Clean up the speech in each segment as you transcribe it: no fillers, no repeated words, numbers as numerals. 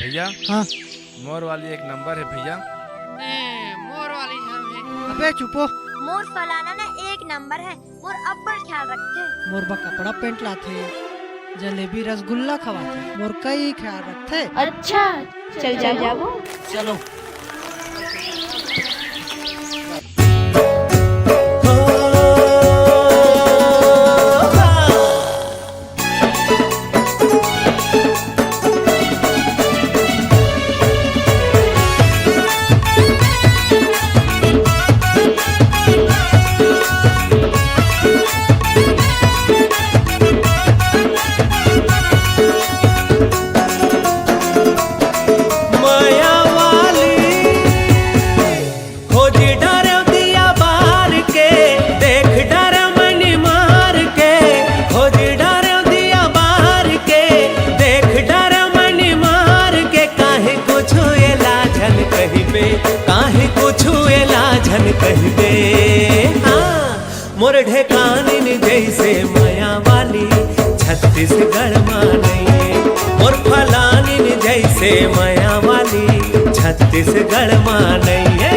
भैया हाँ। मोर वाली एक नंबर है भैया। मोर वाली नाम है। अबे चुपो। मोर फलाना ना एक नंबर है। मोर अब्बड़ ख्याल रखते। मोर बा कपड़ा पेंट लाथे, जलेबी रसगुल्ला खवाथे, मोर कई ख्याल रखते। अच्छा चल जाओ। चलो। मोर ढेकानिन जैसे माया वाली छत्तीसगढ़ मानइए। मोर फलानिन जैसे माया वाली छत्तीसगढ़ मानइए।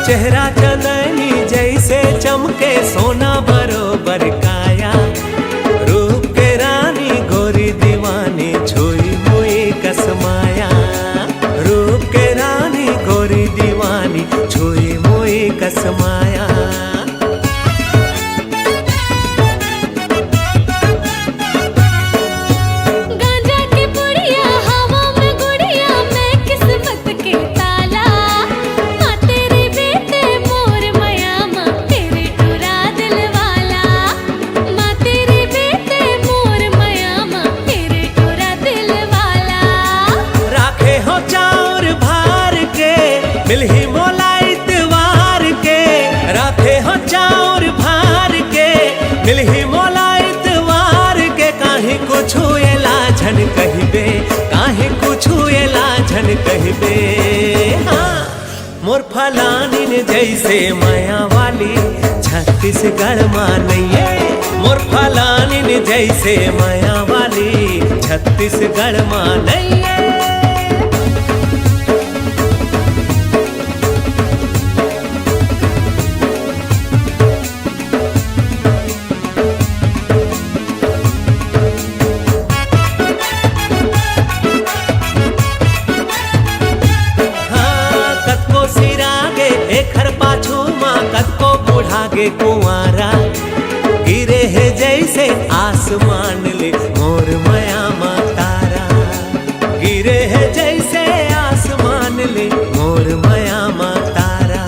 चेहरा चंदनी जैसे चमके सोना बरोबर काया। रूप के रानी गोरी दीवानी छुई हुई कसमाया। रूप के रानी गोरी दीवानी छुई हुई कसमाया। मिलही मोला इतवार के राखे हो चाउर भार के। मिलही मोला इतवार के काहे कुछु एलाझन कहिबे। काहे कुछु एलाझन कहिबे। हाँ मोर फलानिन जैसे माया वाली छत्तीसगढ़ मानइए। मोर फलानिन जैसे माया वाली छत्तीसगढ़ मानइए। बुढ़ागे कुंवारा गिरे है जैसे आसमान ले मोर माया तारा। गिरे है जैसे आसमान ले मोर माया तारा।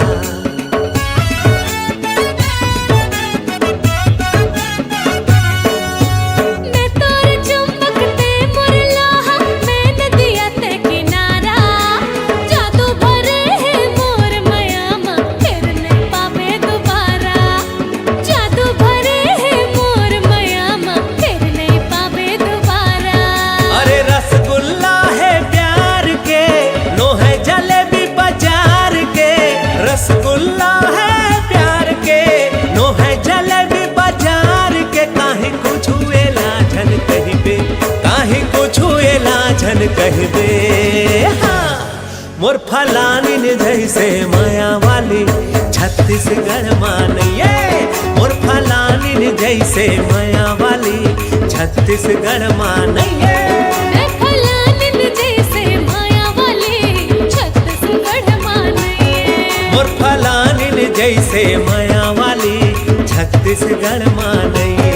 रसगुल्ला है प्यार के नो है जलेबी बाजार के। काहे कुछु एलाझन कहिबे। काहे कुछु एलाझन कहिबे। हाँ मोर फलानिन जैसे माया वाली छत्तीसगढ़ मानइए। मोर फलानिन जैसे माया वाली छत्तीसगढ़ मानइए। से माया वाली छत्तीसगढ़ माँ नैया।